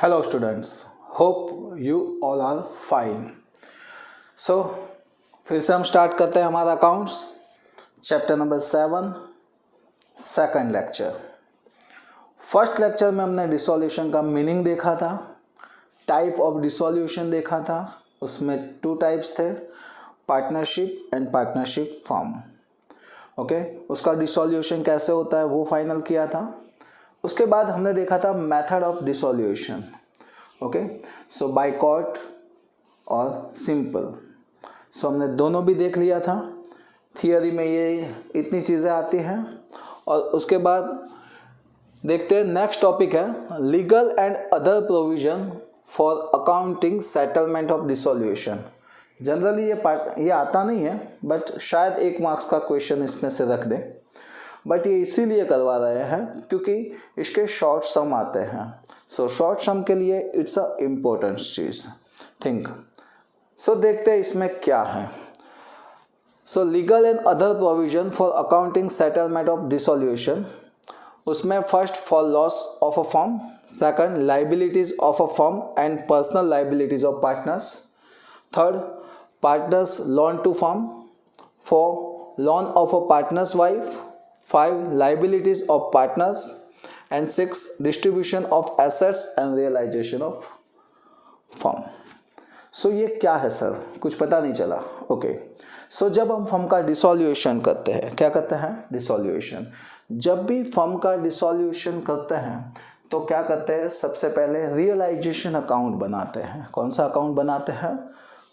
Hello students, hope you all are fine. So फिर से हम स्टार्ट करते हैं हमारा accounts chapter number 7 second lecture. First lecture में हमने डिसोल्यूशन का मीनिंग देखा था, टाइप ऑफ डिसोल्यूशन देखा था। उसमें 2 टाइप्स थे, partnership and partnership form. Okay, उसका डिसोल्यूशन कैसे होता है वो फाइनल किया था। उसके बाद हमने देखा था method of dissolution. Okay, so boycott और सिंपल। सो हमने दोनों भी देख लिया था। थियरी में ये इतनी चीज़ें आती हैं। और उसके बाद देखते हैं नेक्स्ट टॉपिक है legal and other provision for accounting settlement of dissolution. Generally ये आता नहीं है, बट शायद 1 मार्क्स का क्वेश्चन इसमें से रख दें। बट ये इसीलिए करवा रहे हैं क्योंकि इसके शॉर्ट सम आते हैं। सो शॉर्ट सम के लिए इट्स अ इम्पोर्टेंट चीज थिंक। सो देखते हैं इसमें क्या है। So legal and other provision for accounting settlement of dissolution, उसमें first for loss of a firm, second liabilities of a firm and personal liabilities of partners, third partners loan to firm, 4 loan of a partners wife, 5 liabilities of partners, and 6 distribution of assets and realization of firm. सो ये क्या है sir, कुछ पता नहीं चला। Okay, सो जब हम firm का डिसोल्यूशन करते हैं, क्या करते हैं डिसोल्यूशन। जब भी फर्म का डिसोल्यूशन करते हैं तो क्या करते हैं, सबसे पहले रियलाइजेशन अकाउंट बनाते हैं। कौन सा अकाउंट बनाते हैं,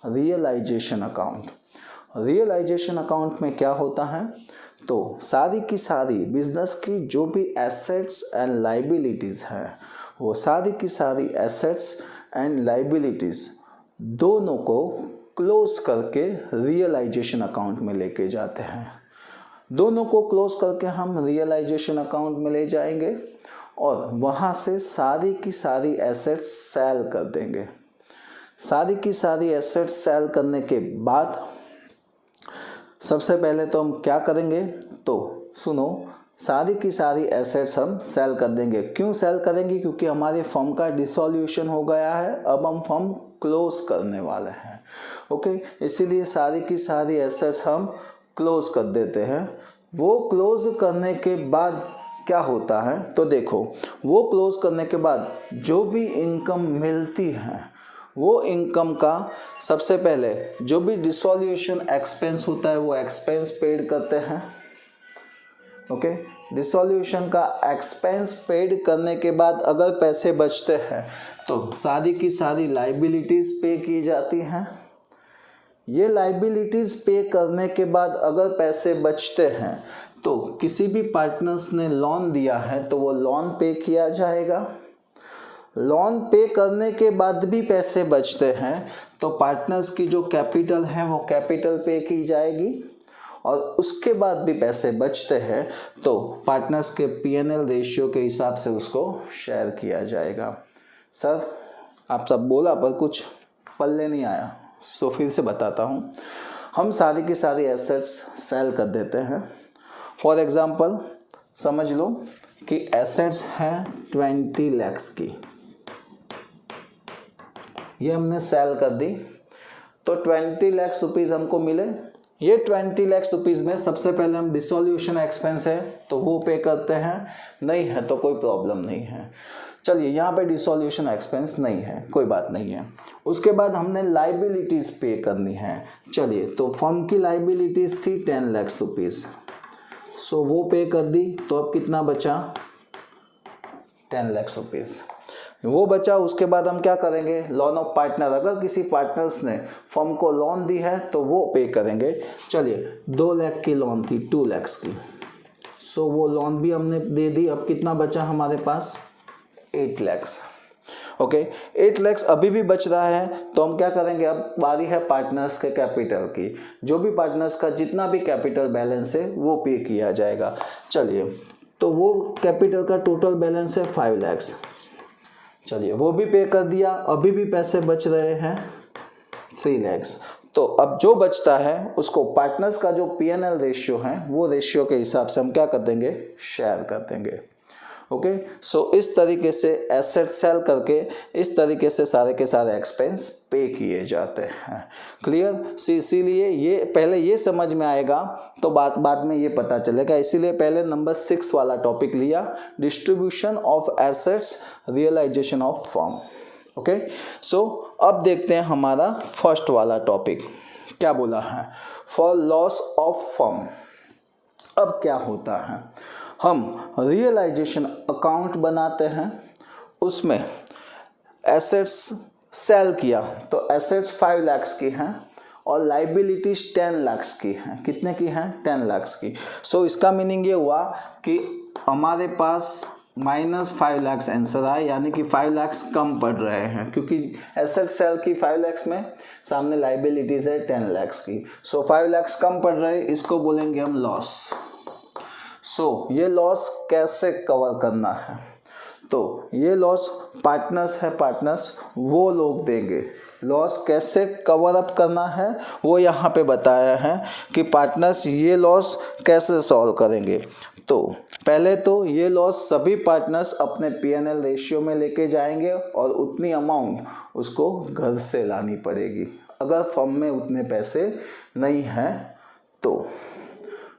रियलाइजेशन अकाउंट। रियलाइजेशन अकाउंट में क्या होता है, तो सारी की सारी बिजनेस की जो भी एसेट्स एंड लाइबिलिटीज़ हैं, वो सारी की सारी एसेट्स एंड लाइबिलिटीज़ दोनों को क्लोज करके रियलाइजेशन अकाउंट में लेके जाते हैं। दोनों को क्लोज करके हम रियलाइजेशन अकाउंट में ले जाएंगे और वहाँ से सारी की सारी एसेट्स सेल कर देंगे। सारी की सारी एसेट्स सेल करने के बाद सबसे पहले तो हम क्या करेंगे, तो सुनो, सारी की सारी एसेट्स हम सेल कर देंगे। क्यों सेल करेंगे, क्योंकि हमारे फर्म का डिसोल्यूशन हो गया है, अब हम फर्म क्लोज करने वाले हैं। ओके, इसीलिए सारी की सारी एसेट्स हम क्लोज कर देते हैं। वो क्लोज करने के बाद क्या होता है, तो देखो, वो क्लोज करने के बाद जो भी इनकम मिलती है, वो इनकम का सबसे पहले जो भी डिसोल्यूशन एक्सपेंस होता है वो एक्सपेंस पेड करते हैं। ओके, डिसोल्यूशन का एक्सपेंस पेड करने के बाद अगर पैसे बचते हैं तो सारी की सारी लाइबिलिटीज पे की जाती हैं। ये लाइबिलिटीज पे करने के बाद अगर पैसे बचते हैं तो किसी भी पार्टनर्स ने लोन दिया है तो वो लोन पे किया जाएगा। लोन पे करने के बाद भी पैसे बचते हैं तो पार्टनर्स की जो कैपिटल है वो कैपिटल पे की जाएगी। और उसके बाद भी पैसे बचते हैं तो पार्टनर्स के P&L रेशियो के हिसाब से उसको शेयर किया जाएगा। सर आप सब बोला पर कुछ पल्ले नहीं आया, सो फिर से बताता हूँ। हम सारी की सारी एसेट्स सेल कर देते हैं। फॉर एग्जांपल समझ लो कि एसेट्स हैं 20 लाख की, ये हमने सेल कर दी तो 20 लाख रुपीज़ हमको मिले। ये 20 लाख रुपीज़ में सबसे पहले हम डिसोल्यूशन एक्सपेंस है तो वो पे करते हैं, नहीं है तो कोई प्रॉब्लम नहीं है। चलिए, यहाँ पे डिसोल्यूशन एक्सपेंस नहीं है, कोई बात नहीं है। उसके बाद हमने लाइबिलिटीज़ पे करनी है। चलिए, तो फर्म की लाइबिलिटीज़ थी 10 लाख रुपीज़, सो वो पे कर दी। तो अब कितना बचा, 10 लाख रुपीज़ वो बचा। उसके बाद हम क्या करेंगे, लोन ऑफ पार्टनर, अगर किसी पार्टनर्स ने फर्म को लोन दी है तो वो पे करेंगे। चलिए, 2 लाख की लोन थी 2 लाख की, सो वो लोन भी हमने दे दी। अब कितना बचा हमारे पास, 8 लाख। ओके, 8 लाख अभी भी बच रहा है तो हम क्या करेंगे, अब बारी है पार्टनर्स के कैपिटल की। जो भी पार्टनर्स का जितना भी कैपिटल बैलेंस है वो पे किया जाएगा। चलिए, तो वो कैपिटल का टोटल बैलेंस है 5 लाख, चलिए वो भी पे कर दिया। अभी भी पैसे बच रहे हैं 3 लाख। तो अब जो बचता है उसको पार्टनर्स का जो P&L रेशियो है वो रेशियो के हिसाब से हम क्या कर देंगे, शेयर कर देंगे। ओके। सो इस तरीके से एसेट सेल करके इस तरीके से सारे के सारे एक्सपेंस पे किए जाते हैं। क्लियर। इसीलिए ये पहले ये समझ में आएगा तो बाद में ये पता चलेगा। इसीलिए पहले नंबर 6 वाला टॉपिक लिया, distribution of assets, realisation of firm. Okay. So अब देखते हैं हमारा फर्स्ट वाला टॉपिक क्या बोला है, फॉर लॉस ऑफ फर्म। अब क्या होता है, हम रियलाइजेशन अकाउंट बनाते हैं, उसमें एसेट्स सेल किया तो एसेट्स 5 लाख की हैं और लाइबिलिटीज 10 लाख की हैं। कितने की हैं? 10 लाख की। सो इसका मीनिंग ये हुआ कि हमारे पास -5 लाख आंसर आए, यानी कि 5 लाख कम पड़ रहे हैं क्योंकि एसेट सेल की 5 लाख में, सामने लाइबिलिटीज है 10 लाख की। सो 5 लाख कम पड़ रहे, इसको बोलेंगे हम लॉस। सो ये लॉस कैसे कवर करना है, तो ये लॉस पार्टनर्स है, पार्टनर्स वो लोग देंगे। लॉस कैसे कवर अप करना है वो यहाँ पे बताया है कि पार्टनर्स ये लॉस कैसे सॉल्व करेंगे। तो पहले तो ये लॉस सभी पार्टनर्स अपने P&L रेशियो में लेके जाएंगे और उतनी अमाउंट उसको घर से लानी पड़ेगी अगर फर्म में उतने पैसे नहीं हैं तो।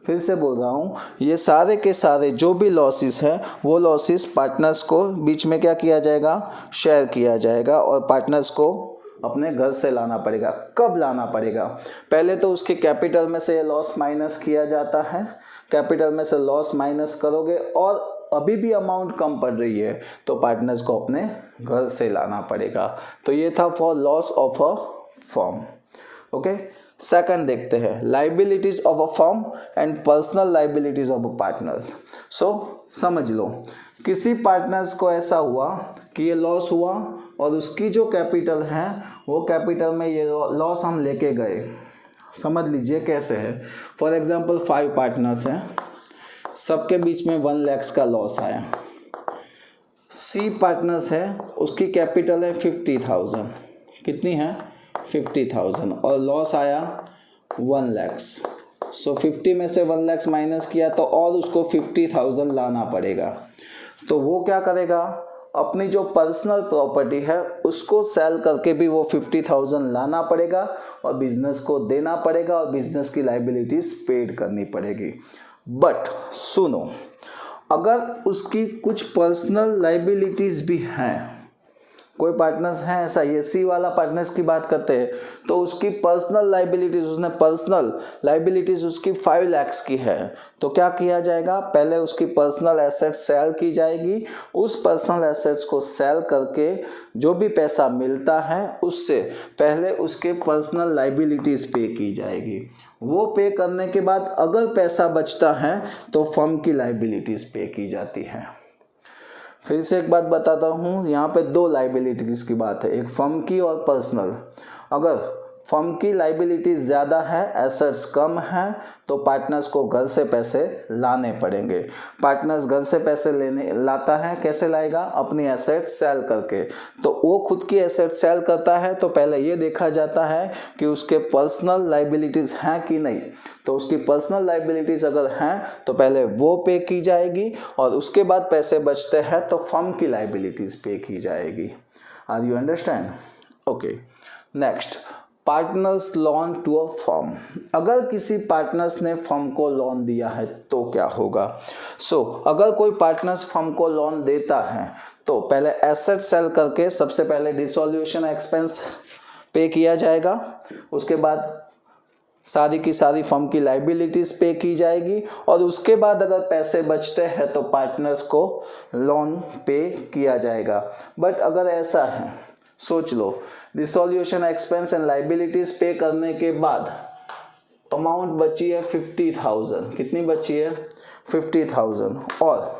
फिर से बोल रहा हूँ, ये सारे के सारे जो भी लॉसेस हैं वो लॉसेस पार्टनर्स को बीच में क्या किया जाएगा, शेयर किया जाएगा और पार्टनर्स को अपने घर से लाना पड़ेगा। कब लाना पड़ेगा? पहले तो उसके कैपिटल में से ये लॉस माइनस किया जाता है, कैपिटल में से लॉस माइनस करोगे और अभी भी अमाउंट कम पड़ रही है तो पार्टनर्स को अपने घर से लाना पड़ेगा। तो ये था for loss of a firm. Okay. Second देखते हैं, liabilities of a firm and personal liabilities of a partners. So समझ लो, किसी पार्टनर्स को ऐसा हुआ कि ये लॉस हुआ और उसकी जो कैपिटल है वो कैपिटल में ये लॉस हम लेके गए। समझ लीजिए कैसे है। फॉर एग्जांपल 5 पार्टनर्स हैं, सबके बीच में 1 लाख का लॉस आया। सी पार्टनर्स है, उसकी कैपिटल है 50,000। कितनी है? 50,000 और लॉस आया 1 लाख। सो 50 में से 1 लाख माइनस किया तो और उसको 50,000 लाना पड़ेगा। तो वो क्या करेगा, अपनी जो पर्सनल प्रॉपर्टी है उसको सेल करके भी वो 50,000 लाना पड़ेगा और बिजनेस को देना पड़ेगा और बिजनेस की लाइबिलिटीज पेड करनी पड़ेगी। बट सुनो, अगर उसकी कुछ पर्सनल लाइबिलिटीज भी हैं, कोई पार्टनर्स हैं ऐसा, ये सी वाला पार्टनर्स की बात करते हैं, तो उसकी पर्सनल लाइबिलिटीज, उसने पर्सनल लाइबिलिटीज उसकी 5 लाख की है तो क्या किया जाएगा, पहले उसकी पर्सनल एसेट्स सेल की जाएगी। उस पर्सनल एसेट्स को सेल करके जो भी पैसा मिलता है उससे पहले उसके पर्सनल लाइबिलिटीज पे की जाएगी। वो पे करने के बाद अगर पैसा बचता है तो फर्म की लाइबिलिटीज पे की जाती है। फिर से एक बात बताता हूँ, यहाँ पे 2 लाइबिलिटीज की बात है, एक फर्म की और पर्सनल। अगर फर्म की लाइबिलिटीज ज़्यादा है, एसेट्स कम है, तो पार्टनर्स को घर से पैसे लाने पड़ेंगे। पार्टनर्स घर से पैसे लाता है, कैसे लाएगा, अपनी एसेट्स सेल करके। तो वो खुद की एसेट सेल करता है तो पहले ये देखा जाता है कि उसके पर्सनल लाइबिलिटीज हैं कि नहीं। तो उसकी पर्सनल लाइबिलिटीज अगर हैं तो पहले वो पे की जाएगी और उसके बाद पैसे बचते हैं तो फर्म की लाइबिलिटीज पे की जाएगी। Are you understand? Okay. Next, partners loan to a firm. अगर किसी पार्टनर्स ने फर्म को लोन दिया है तो क्या होगा? अगर कोई पार्टनर्स फर्म को लोन देता है तो पहले एसेट सेल करके सबसे पहले डिसोल्यूशन एक्सपेंस पे किया जाएगा, उसके बाद सारी की सारी फर्म की लाइबिलिटीज पे की जाएगी और उसके बाद अगर पैसे बचते हैं तो पार्टनर्स को लोन पे किया जाएगा। बट अगर ऐसा है, सोच लो, डिसोल्यूशन एक्सपेंस एंड लाइबिलिटीज पे करने के बाद अमाउंट बची है 50,000। कितनी बची है? 50,000। और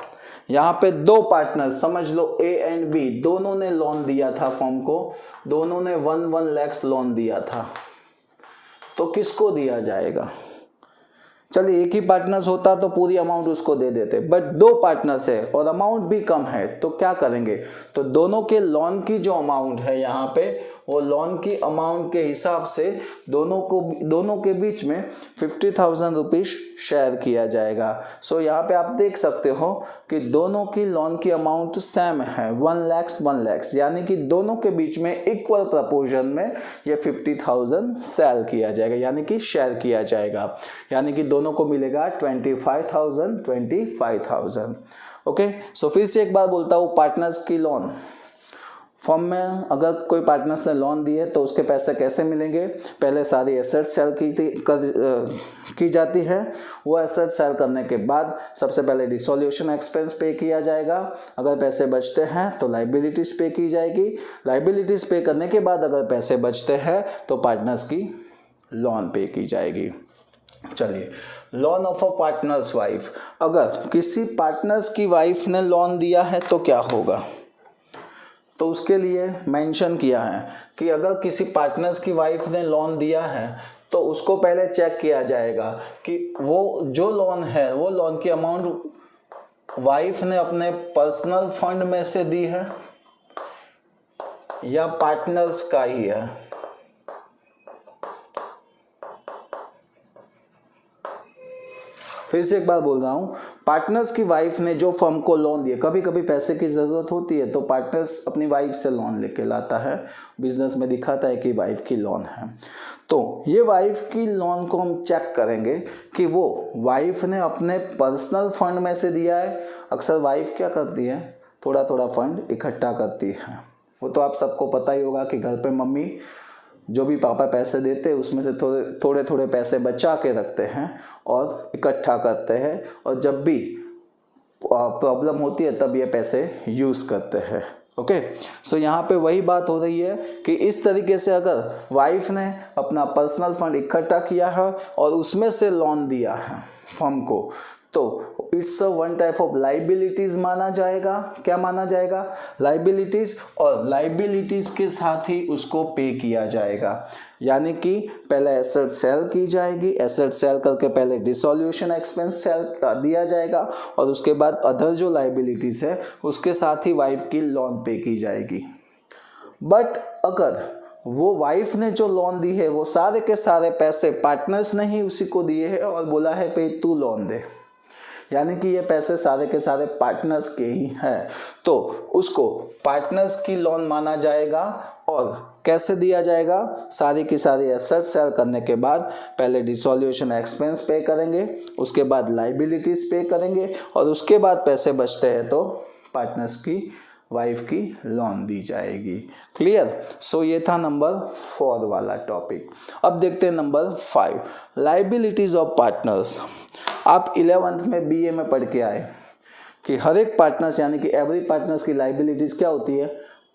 यहाँ पे 2 पार्टनर, समझ लो A एंड B, दोनों ने लोन दिया था फर्म को, दोनों ने 1 लाख लोन दिया था। तो किसको दिया जाएगा? चलिए एक ही पार्टनर्स होता तो पूरी अमाउंट उसको दे देते, बट 2 पार्टनर्स है और अमाउंट भी कम है तो क्या करेंगे? तो दोनों के लोन की जो अमाउंट है यहाँ पे वो लोन की अमाउंट के हिसाब से दोनों के बीच में 50,000 रुपीज शेयर किया जाएगा। सो यहाँ पे आप देख सकते हो कि दोनों की लोन की अमाउंट सेम है, 1 लाख, यानी कि दोनों के बीच में इक्वल प्रपोर्शन में ये 50,000 सेल किया जाएगा, यानी कि शेयर किया जाएगा, यानी कि दोनों को मिलेगा 25,000। ओके, सो फिर से एक बार बोलता हूँ, पार्टनर्स की लोन फॉर्म में अगर कोई पार्टनर्स ने लोन दिए तो उसके पैसे कैसे मिलेंगे? पहले सारी एसेट सेल की जाती है। वो एसेट सेल करने के बाद सबसे पहले डिसोल्यूशन एक्सपेंस पे किया जाएगा। अगर पैसे बचते हैं तो लाइबिलिटीज पे की जाएगी। लाइबिलिटीज पे करने के बाद अगर पैसे बचते हैं तो पार्टनर्स की लोन पे की जाएगी। चलिए, loan of a partners wife, अगर किसी पार्टनर्स की वाइफ ने लोन दिया है तो क्या होगा? तो उसके लिए मेंशन किया है कि अगर किसी पार्टनर्स की वाइफ ने लोन दिया है तो उसको पहले चेक किया जाएगा कि वो जो लोन है वो लोन की अमाउंट वाइफ ने अपने पर्सनल फंड में से दी है या पार्टनर्स का ही है। फिर से एक बार बोल रहा हूँ, पार्टनर्स की वाइफ ने जो फर्म को लोन दिया, कभी कभी पैसे की ज़रूरत होती है तो पार्टनर्स अपनी वाइफ से लोन लेके लाता है, बिजनेस में दिखाता है कि वाइफ की लोन है। तो ये वाइफ की लोन को हम चेक करेंगे कि वो वाइफ ने अपने पर्सनल फंड में से दिया है। अक्सर वाइफ क्या करती है, थोड़ा थोड़ा फंड इकट्ठा करती है। वो तो आप सबको पता ही होगा कि घर पे मम्मी जो भी पापा पैसे देते हैं उसमें से थोड़े थोड़े पैसे बचा के रखते हैं और इकट्ठा करते हैं, और जब भी प्रॉब्लम होती है तब ये पैसे यूज़ करते हैं। ओके, सो यहाँ पे वही बात हो रही है कि इस तरीके से अगर वाइफ ने अपना पर्सनल फंड इकट्ठा किया है और उसमें से लोन दिया है फर्म को, तो it's one type of liabilities माना जाएगा। क्या माना जाएगा? लाइबिलिटीज, और लाइबिलिटीज के साथ ही उसको पे किया जाएगा। यानी कि पहले एसेट सेल की जाएगी, एसेट सेल करके पहले डिसोल्यूशन एक्सपेंस सेल दिया जाएगा और उसके बाद अदर जो लाइबिलिटीज है उसके साथ ही वाइफ की लोन पे की जाएगी। बट अगर वो वाइफ ने जो लोन दी है वो सारे के सारे पैसे पार्टनर्स ने ही उसी को दिए हैं और बोला है पे तू लोन दे, यानी कि ये पैसे सारे के सारे पार्टनर्स के ही हैं, तो उसको पार्टनर्स की लोन माना जाएगा। और कैसे दिया जाएगा? सारी की सारी एसेट सेल करने के बाद पहले डिसोल्यूशन एक्सपेंस पे करेंगे, उसके बाद लाइबिलिटीज पे करेंगे और उसके बाद पैसे बचते हैं तो पार्टनर्स की वाइफ की लोन दी जाएगी। क्लियर? सो ये था नंबर 4 वाला टॉपिक। अब देखते हैं नंबर 5, लाइबिलिटीज ऑफ पार्टनर्स। आप 11th में बीए में पढ़ के आए कि हर एक पार्टनर्स यानी कि एवरी पार्टनर्स की लाइबिलिटीज क्या होती है?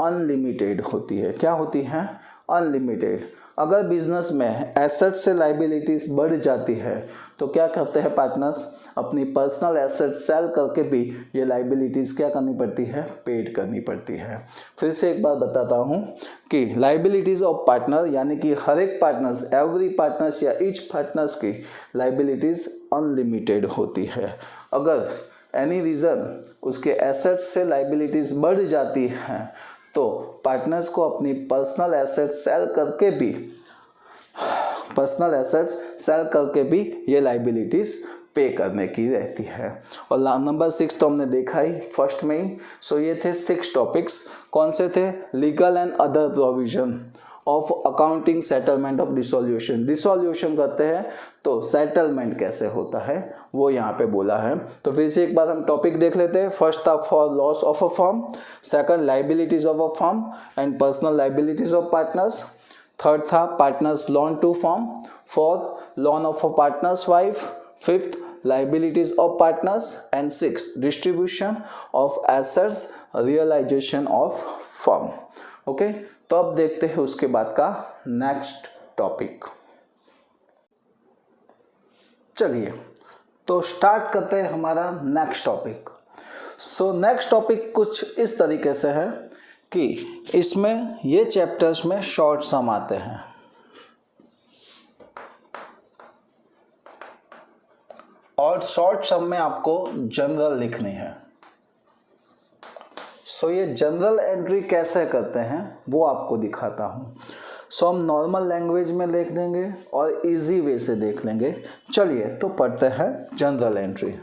अनलिमिटेड होती है। क्या होती है? अनलिमिटेड। अगर बिजनेस में एसेट से लाइबिलिटीज बढ़ जाती है तो क्या करते हैं पार्टनर्स? अपनी पर्सनल एसेट सेल करके भी ये लाइबिलिटीज क्या करनी पड़ती है? पेड करनी पड़ती है। फिर से एक बार बताता हूँ कि लाइबिलिटीज ऑफ पार्टनर यानी कि हर एक पार्टनर्स, एवरी पार्टनर्स या ईच पार्टनर्स की लाइबिलिटीज अनलिमिटेड होती है। अगर एनी रीज़न उसके एसेट्स से लाइबिलिटीज बढ़ जाती हैं तो पार्टनर्स को अपनी पर्सनल एसेट्स सेल करके भी ये लाइबिलिटीज पे करने की रहती है। और नंबर 6 तो हमने देखा ही फर्स्ट में ही। सो ये थे 6 टॉपिक्स। कौन से थे? Legal and other provision of accounting settlement of dissolution. Dissolution करते हैं तो सेटलमेंट कैसे होता है वो यहाँ पे बोला है। तो फिर से एक बार हम टॉपिक देख लेते हैं। फर्स्ट था for loss of a firm, second liabilities of a firm and personal liabilities of partners, third था partners loan to firm, fourth loan of a partners wife, fifth liabilities of partners, and sixth distribution of assets, realization of firm. Okay, तो अब देखते हैं उसके बाद का next topic. चलिए तो स्टार्ट करते हैं हमारा next topic. So next topic कुछ इस तरीके से है कि इसमें ये चैप्टर्स में शॉर्ट सम आते हैं और शॉर्ट सम में आपको जनरल लिखनी है। सो ये जनरल एंट्री कैसे करते हैं वो आपको दिखाता हूँ। सो हम नॉर्मल लैंग्वेज में लिख देंगे और इजी वे से देख लेंगे। चलिए तो पढ़ते हैं जनरल एंट्री।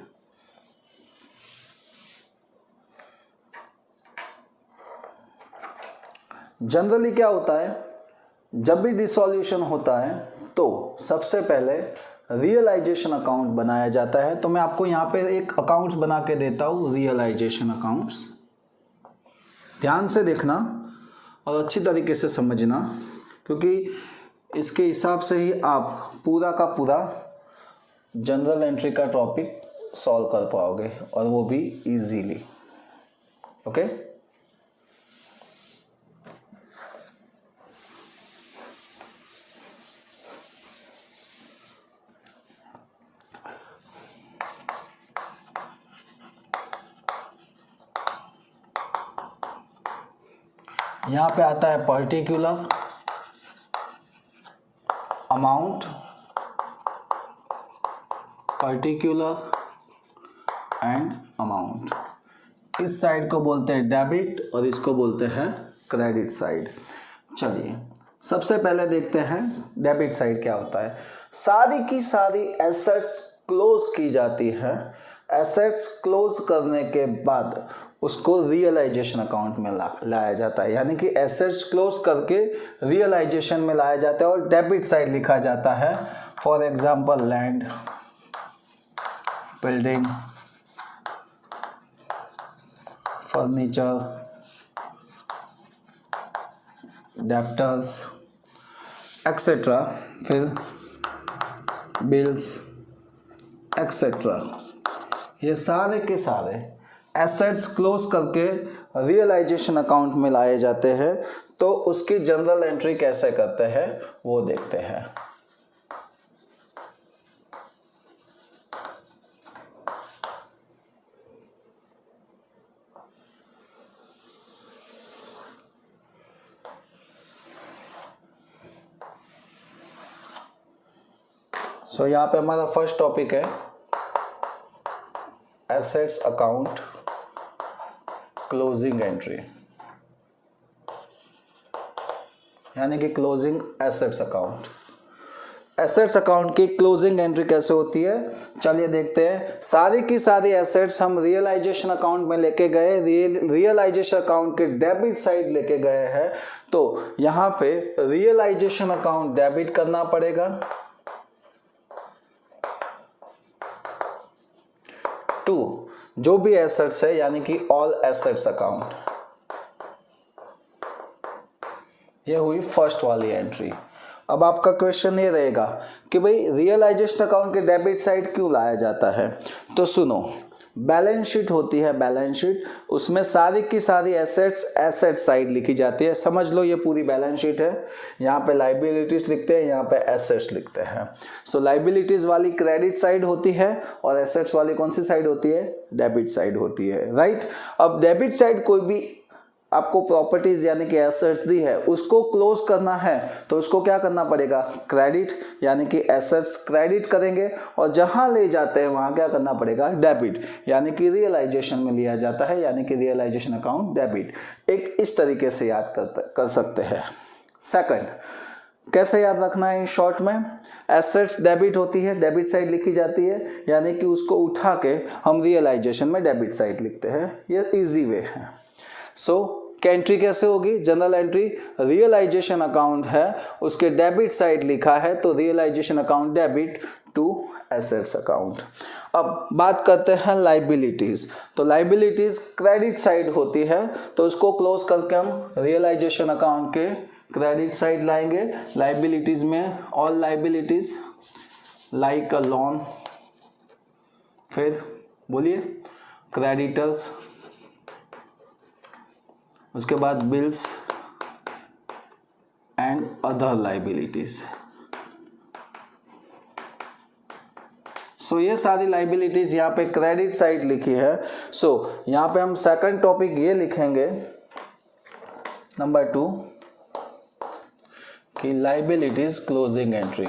जनरली क्या होता है, जब भी डिसॉल्यूशन होता है तो सबसे पहले रियलाइजेशन अकाउंट बनाया जाता है। तो मैं आपको यहाँ पे एक अकाउंट्स बना के देता हूँ, रियलाइजेशन अकाउंट्स। ध्यान से देखना और अच्छी तरीके से समझना, क्योंकि इसके हिसाब से ही आप पूरा का पूरा जनरल एंट्री का टॉपिक सॉल्व कर पाओगे और वो भी इजीली। ओके, यहाँ पे आता है particular amount, particular and amount. इस साइड को बोलते हैं डेबिट और इसको बोलते हैं क्रेडिट साइड। चलिए सबसे पहले देखते हैं डेबिट साइड क्या होता है। सारी की सारी एसेट्स क्लोज की जाती है। एसेट्स क्लोज करने के बाद उसको रियलाइजेशन अकाउंट में लाया जाता है, यानी कि एसेट्स क्लोज करके रियलाइजेशन में लाया जाता है और डेबिट साइड लिखा जाता है। For example land, building, furniture, debtors etcetera, फिर बिल्स एक्सेट्रा। ये सारे के सारे एसेट्स क्लोज करके रियलाइजेशन अकाउंट में लाए जाते हैं। तो उसकी जनरल एंट्री कैसे करते हैं वो देखते हैं। सो यहाँ पे हमारा फर्स्ट टॉपिक है एसेट्स अकाउंट क्लोजिंग एंट्री, यानी कि closing assets account. Assets account की क्लोजिंग एंट्री कैसे होती है चलिए देखते हैं। सारी की सारी एसेट्स हम रियलाइजेशन अकाउंट में लेके गए, रियलाइजेशन अकाउंट के डेबिट साइड लेके गए हैं। तो यहाँ पे रियलाइजेशन अकाउंट डेबिट करना पड़ेगा। टू जो भी एसेट्स है, यानी कि ऑल एसेट्स अकाउंट। ये हुई फर्स्ट वाली एंट्री। अब आपका क्वेश्चन ये रहेगा कि भाई रियलाइजेशन अकाउंट के डेबिट साइड क्यों लाया जाता है। तो सुनो, बैलेंस शीट होती है, बैलेंस शीट, उसमें सारी की सारी एसेट्स एसेट साइड लिखी जाती है। समझ लो ये पूरी बैलेंस शीट है। यहाँ पे लाइबिलिटीज लिखते हैं, यहाँ पे एसेट्स लिखते हैं। सो लाइबिलिटीज वाली क्रेडिट साइड होती है और एसेट्स वाली कौन सी साइड होती है, डेबिट साइड होती है, राइट। अब डेबिट साइड कोई भी आपको प्रॉपर्टीज यानी कि एसेट्स दी है, उसको क्लोज करना है तो उसको क्या करना पड़ेगा, क्रेडिट, यानी कि एसेट्स क्रेडिट करेंगे और जहां ले जाते हैं वहां क्या करना पड़ेगा, डेबिट, यानी कि रियलाइजेशन में लिया जाता है, यानी कि रियलाइजेशन अकाउंट डेबिट। एक इस तरीके से याद कर सकते हैं। सेकंड, कैसे याद रखना है इन शॉर्ट में, एसेट्स डेबिट होती है, डेबिट साइड लिखी जाती है, यानी कि उसको उठा के हम रियलाइजेशन में डेबिट साइड लिखते हैं। ये इजी वे है। सो एंट्री कैसे होगी, जनरल एंट्री, रियलाइजेशन अकाउंट है, उसके डेबिट साइड लिखा है तो realisation account debit to assets account. अब बात करते हैं लाइबिलिटीज। तो लाइबिलिटीज क्रेडिट साइड होती है, तो उसको क्लोज करके हम रियलाइजेशन अकाउंट के क्रेडिट साइड लाएंगे। लाइबिलिटीज में ऑल लाइबिलिटीज लाइक अ लोन, फिर बोलिए क्रेडिटर्स, उसके बाद बिल्स एंड अदर लाइबिलिटीज। सो ये सारी लाइबिलिटीज यहाँ पे क्रेडिट साइड लिखी है। सो यहाँ पे हम सेकंड टॉपिक ये लिखेंगे नंबर 2 कि लाइबिलिटीज क्लोजिंग एंट्री।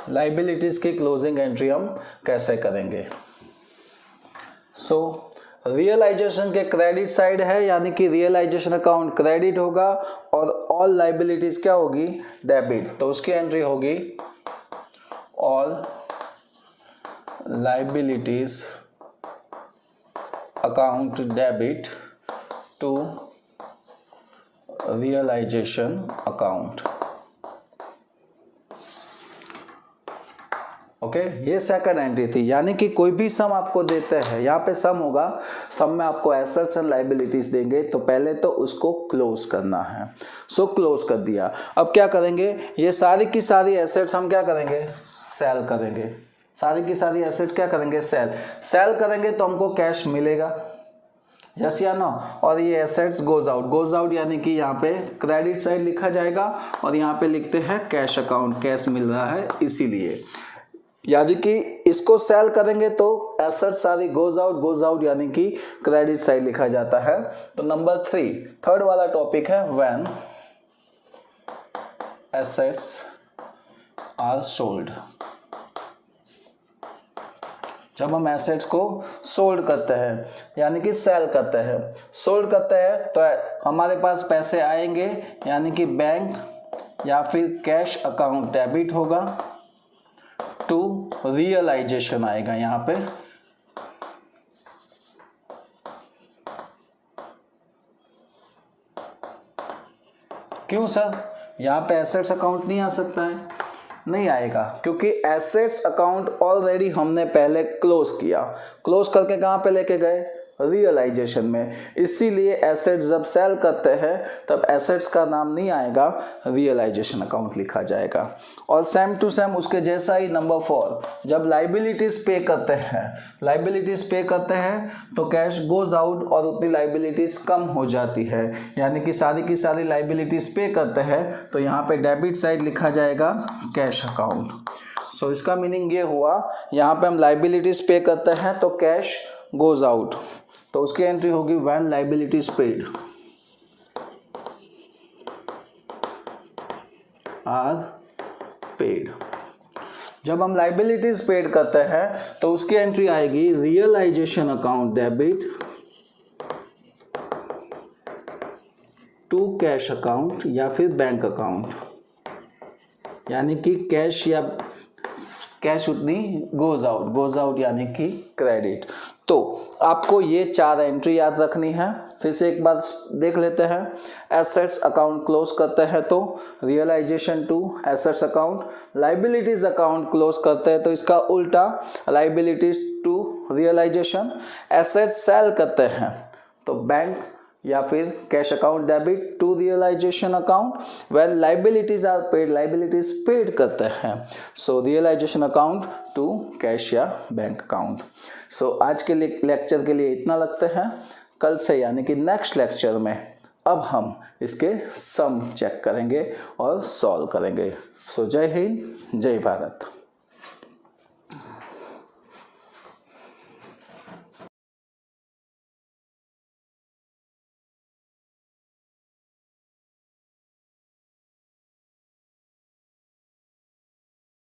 लाइबिलिटीज की क्लोजिंग एंट्री हम कैसे करेंगे। सो रियलाइजेशन के क्रेडिट साइड है, यानी कि रियलाइजेशन अकाउंट क्रेडिट होगा और ऑल लाइबिलिटीज क्या होगी, डेबिट। तो उसकी एंट्री होगी all liabilities account debit to realisation account. Okay, ये सेकंड एंट्री थी, यानी कि कोई भी सम आपको देते हैं, यहाँ पे सम होगा, सम में आपको एसेट्स एंड लाइबिलिटीज देंगे, तो पहले तो उसको क्लोज करना है। सो क्लोज कर दिया। अब क्या करेंगे, ये सारी की सारी एसेट्स हम क्या करेंगे, सेल करेंगे। सारी की सारी एसेट्स क्या करेंगे, सेल करेंगे तो हमको कैश मिलेगा, यस या नो। और ये एसेट्स गोज आउट यानी कि यहाँ पे क्रेडिट साइड लिखा जाएगा और यहाँ पे लिखते हैं कैश अकाउंट, कैश मिल रहा है इसीलिए। यानी कि इसको सेल करेंगे तो एसेट्स सारी गोज आउट यानी कि क्रेडिट साइड लिखा जाता है। तो नंबर 3 थर्ड वाला टॉपिक है व्हेन एसेट्स आर सोल्ड। जब हम एसेट्स को सोल्ड करते हैं यानी कि सेल करते हैं, सोल्ड करते हैं तो हमारे पास पैसे आएंगे, यानी कि बैंक या फिर कैश अकाउंट डेबिट होगा टू रियलाइजेशन आएगा यहाँ पे। क्यों सर, यहाँ पे एसेट्स अकाउंट नहीं आ सकता है? नहीं आएगा, क्योंकि एसेट्स अकाउंट ऑलरेडी हमने पहले क्लोज किया। क्लोज करके कहाँ पे लेके गए, रियलाइजेशन में। इसीलिए एसेट्स जब सेल करते हैं तब एसेट्स का नाम नहीं आएगा, रियलाइजेशन अकाउंट लिखा जाएगा। और सेम टू सेम उसके जैसा ही नंबर 4, जब लाइबिलिटीज पे करते हैं तो कैश गोज आउट और उतनी लाइबिलिटीज कम हो जाती है, यानी कि सारी की सारी लाइबिलिटीज पे करते हैं तो यहाँ पे डेबिट साइड लिखा जाएगा कैश अकाउंट। सो इसका मीनिंग ये हुआ, यहाँ पे हम लाइबिलिटीज पे करते हैं तो कैश गोज आउट, तो उसकी एंट्री होगी when liabilities paid are paid. जब हम लाइबिलिटीज पेड करते हैं तो उसकी एंट्री आएगी realisation account debit to cash account या फिर बैंक अकाउंट, यानी कि कैश उतनी गोज आउट यानी कि क्रेडिट। तो आपको ये 4 एंट्री याद रखनी है। फिर से एक बार देख लेते हैं। एसेट्स अकाउंट क्लोज करते हैं तो realisation to assets account, liabilities account close करते हैं तो इसका उल्टा liabilities to realisation, assets sell करते हैं तो बैंक या फिर cash account debit to realisation account, when liabilities are paid, liabilities paid करते हैं so realisation account to cash या बैंक अकाउंट। सो आज के लेक्चर के लिए इतना लगते हैं। कल से यानी कि नेक्स्ट लेक्चर में अब हम इसके सम चेक करेंगे और सॉल्व करेंगे। सो जय हिंद, जय भारत।